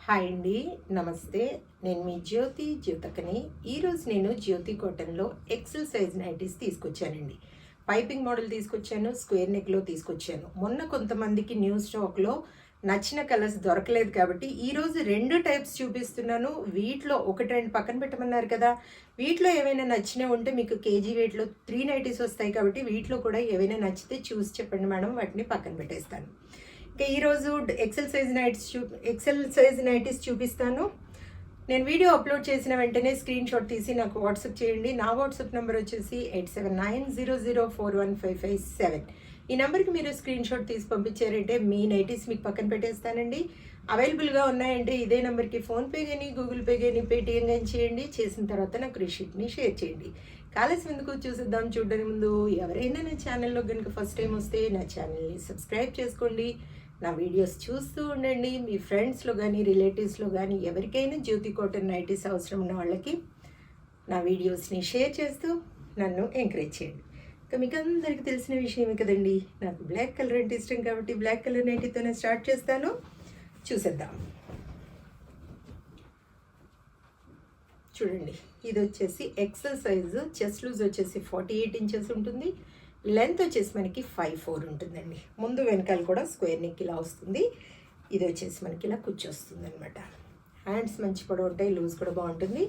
Hi అండి, నమస్తే. నేను మీ జ్యోతకని. ఈరోజు నేను జ్యోతి కాటన్లో ఎక్సెల్ సైజ్ నైటీస్ తీసుకొచ్చానండి. పైపింగ్ మోడల్ తీసుకొచ్చాను, స్క్వేర్ నెక్లో తీసుకొచ్చాను. మొన్న కొంతమందికి న్యూ స్టాక్లో నచ్చిన కలర్స్ దొరకలేదు కాబట్టి ఈరోజు రెండు టైప్స్ చూపిస్తున్నాను. వీటిలో ఒకటి రెండు పక్కన పెట్టమన్నారు కదా, వీటిలో ఏవైనా నచ్చినవి ఉంటే మీకు కేజీ వెయిట్లో 3 నైటీస్ వస్తాయి కాబట్టి వీటిలో కూడా ఏవైనా నచ్చితే చూసి చెప్పండి మేడం, వాటిని పక్కన పెట్టేస్తాను. ఇంకా ఈరోజు ఎక్సెల్ సైజ్ నైటీస్ చూపిస్తాను. నేను వీడియో అప్లోడ్ చేసిన వెంటనే స్క్రీన్ షాట్ తీసి నాకు వాట్సాప్ చేయండి. నా వాట్సాప్ నెంబర్ వచ్చేసి 8790041557. ఈ నెంబర్కి మీరు స్క్రీన్ షాట్ తీసి పంపించారంటే మీ నైటీస్ మీకు పక్కన పెట్టేస్తానండి. అవైలబుల్గా ఉన్నాయంటే ఇదే నెంబర్కి ఫోన్పే కానీ, గూగుల్ పే కానీ, పేటిఎం కానీ చేయండి. చేసిన తర్వాత నాకు రిసీప్ట్ని షేర్ చేయండి. కాలేసి ఎందుకు చూసేద్దాం. చూడడానికి ముందు ఎవరైనా నా ఛానల్లో కనుక ఫస్ట్ టైం వస్తే నా ఛానల్ని సబ్స్క్రైబ్ చేసుకోండి. నా వీడియోస్ చూస్తూ ఉండండి. మీ ఫ్రెండ్స్లో కానీ, రిలేటివ్స్లో కానీ ఎవరికైనా జ్యోతి కాటన్ నైటీస్ అవసరం ఉన్న వాళ్ళకి నా వీడియోస్ని షేర్ చేస్తూ నన్ను ఎంకరేజ్ చేయండి. ఇంకా మీకు అందరికీ తెలిసిన విషయమే కదండి, నాకు బ్లాక్ కలర్ అంటే ఇష్టం కాబట్టి బ్లాక్ కలర్ నైటీతోనే స్టార్ట్ చేస్తాను. చూసేద్దాం. చూడండి, ఇది వచ్చేసి ఎక్సెల్ సైజు. చెస్ట్ లూజ్ వచ్చేసి 48 ఇంచెస్ ఉంటుంది. లెంత్ వచ్చేసి మనకి 5'4" ఉంటుందండి. ముందు వెనకాల కూడా స్క్వేర్ నెక్ ఇలా వస్తుంది. ఇది వచ్చేసి మనకి ఇలా కూర్చొస్తుంది అనమాట. హ్యాండ్స్ మంచి పొడవు ఉంటాయి, లూజ్ కూడా బాగుంటుంది.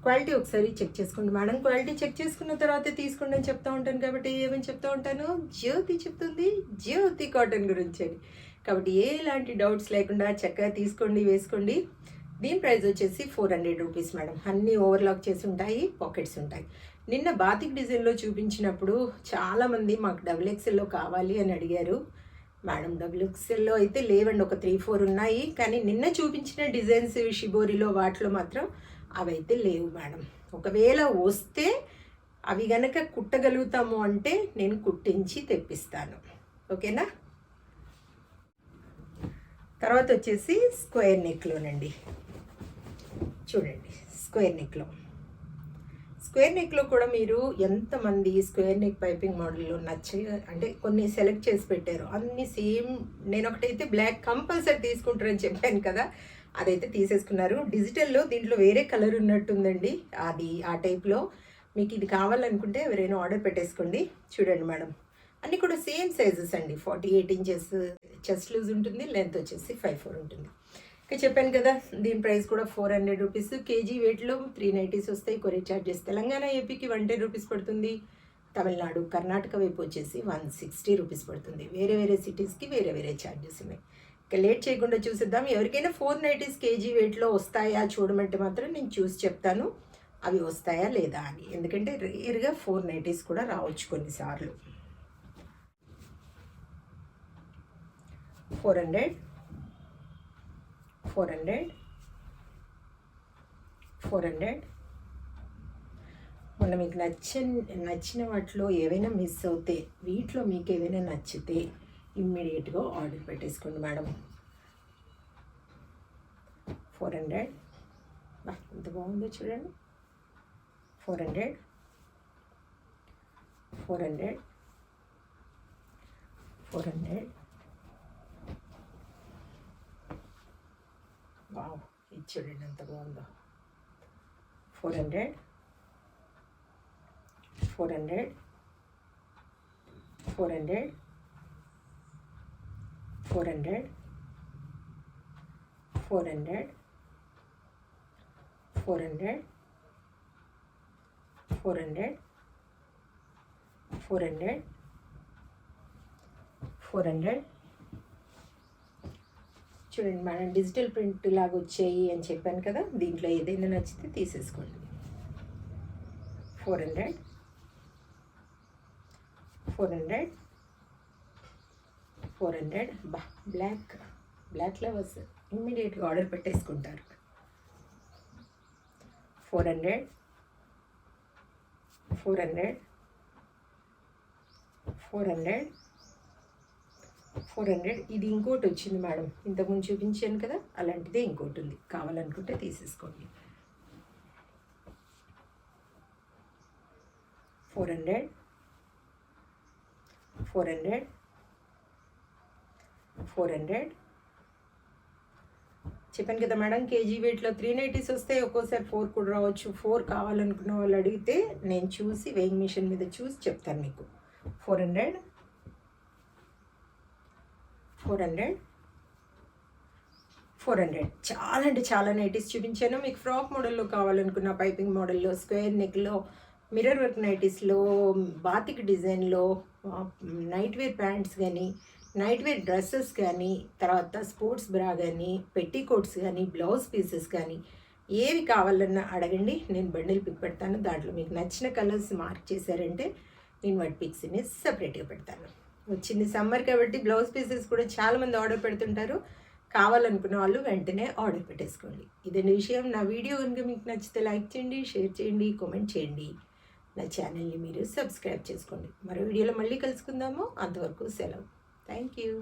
క్వాలిటీ ఒకసారి చెక్ చేసుకోండి మేడం. క్వాలిటీ చెక్ చేసుకున్న తర్వాత తీసుకోండి అని చెప్తూ ఉంటాను కాబట్టి ఏమని చెప్తూ ఉంటాను, జ్యోతి చెప్తుంది జ్యోతి కాటన్ గురించి అని. కాబట్టి ఎలాంటి డౌట్స్ లేకుండా చక్కగా తీసుకోండి, వేసుకోండి. దీని ప్రైస్ వచ్చేసి 400 రూపీస్ మేడం. అన్నీ ఓవర్లాక్ చేసి ఉంటాయి, పాకెట్స్ ఉంటాయి. నిన్న బాతిక్ డిజైన్లో చూపించినప్పుడు చాలామంది మాకు XXL కావాలి అని అడిగారు. మేడం XXL అయితే లేవండి, ఒక 3-4 ఉన్నాయి. కానీ నిన్న చూపించిన డిజైన్స్ షిబోరిలో వాటిలో మాత్రం అవైతే లేవు మేడం. ఒకవేళ వస్తే అవి గనక కుట్టగలుగుతాము అంటే నేను కుట్టించి తెప్పిస్తాను, ఓకేనా. తర్వాత వచ్చేసి స్క్వేర్ నెక్లోనండి. చూడండి, స్క్వేర్ నెక్లో కూడా మీరు ఎంతమంది స్క్వేర్ నెక్ పైపింగ్ మోడల్లో అంటే కొన్ని సెలెక్ట్ చేసి పెట్టారు. అన్ని సేమ్. నేను ఒకటైతే బ్లాక్ కంపల్సరీ తీసుకుంటారని చెప్పాను కదా, అదైతే తీసేసుకున్నారు. డిజిటల్లో దీంట్లో వేరే కలర్ ఉన్నట్టుందండి, అది ఆ టైప్లో. మీకు ఇది కావాలనుకుంటే ఎవరైనా ఆర్డర్ పెట్టేసుకోండి. చూడండి మేడం, అన్నీ కూడా సేమ్ సైజెస్ అండి. 48 ఇంచెస్ చెస్ట్ లూజ్ ఉంటుంది, లెంత్ వచ్చేసి 5'4" ఉంటుంది. ఇంకా చెప్పాను కదా, దీని ప్రైస్ కూడా 400 రూపీస్. కేజీ వెయిట్లో 3 నైటీస్ వస్తాయి. కొరియర్ ఛార్జెస్ తెలంగాణ, ఏపీకి 110 రూపీస్ పడుతుంది. తమిళనాడు, కర్ణాటక వైపు వచ్చేసి 160 రూపీస్ పడుతుంది. వేరే సిటీస్కి వేరే ఛార్జెస్ ఉన్నాయి. ఇంకా లేట్ చేయకుండా చూసేద్దాం. ఎవరికైనా 4 నైటీస్ కేజీ వెయిట్లో వస్తాయా చూడమంటే మాత్రం నేను చూసి చెప్తాను అవి వస్తాయా లేదా అని. ఎందుకంటే రేర్గా 4 నైటీస్ కూడా రావచ్చు కొన్నిసార్లు. 400 మొన్న మీకు నచ్చిన వాటిలో ఏవైనా మిస్ అవుతే, వీటిలో మీకు ఏవైనా నచ్చితే ఇమ్మీడియట్గా ఆర్డర్ పెట్టేసుకోండి మేడం. 400 ఎంత బాగుందో చూడండి. 400 వావ్, ఇది చూడండి ఎంత బాగుందో. 400 చూడండి మేడం, డిజిటల్ ప్రింట్ లాగా వచ్చాయి అని చెప్పాను కదా, దీంట్లో ఏదైనా నచ్చితే తీసేసుకోండి. 400 బ్లాక్ లవర్స్ ఇమ్మీడియట్గా ఆర్డర్ పెట్టేసుకుంటారు. 400 ఇది ఇంకోటి వచ్చింది మేడం, ఇంతకుముందు చూపించాను కదా, అలాంటిదే ఇంకోటి ఉంది. కావాలనుకుంటే తీసేసుకోండి. 400 400 చెప్పాను కదా మేడం, కేజీ వెయిట్లో 390s వస్తాయి, ఒక్కోసారి 4 కూడా రావచ్చు. 4 కావాలనుకున్న వాళ్ళు అడిగితే నేను చూసి వెయింగ్ మిషన్ మీద చూసి చెప్తాను మీకు. 400, 400, 400. చాలా అంటే చాలా నైటీస్ చూపించాను మీకు. ఫ్రాక్ మోడల్లో కావాలనుకున్న, పైపింగ్ మోడల్లో, స్క్వేర్ నెక్లో, మిర్రర్ వర్క్ నైటీస్లో, బాతిక్ డిజైన్లో, నైట్ వేర్ ప్యాంట్స్ కానీ, నైట్ వేర్ డ్రెస్సెస్ కానీ, తర్వాత స్పోర్ట్స్ బ్రా కానీ, పెట్టీకోట్స్ కానీ, బ్లౌజ్ పీసెస్ కానీ, ఏవి కావాలన్నా అడగండి, నేను బండిల్ పిక్ పెడతాను. దాంట్లో మీకు నచ్చిన కలర్స్ మార్క్ చేశారంటే నేను వాటి పిక్స్ని సపరేట్గా పెడతాను. వచ్చింది సమ్మర్ కాబట్టి బ్లౌజ్ పీసెస్ కూడా చాలామంది ఆర్డర్ పెడుతుంటారు. కావాలనుకున్న వాళ్ళు వెంటనే ఆర్డర్ పెట్టేసుకోండి. ఇదండి విషయం. నా వీడియో కనుక మీకు నచ్చితే లైక్ చేయండి, షేర్ చేయండి, కామెంట్ చేయండి. నా ఛానల్ని మీరు సబ్స్క్రైబ్ చేసుకోండి. మరో వీడియోలో మళ్ళీ కలుసుకుందాము. అంతవరకు సెలవు. Thank you.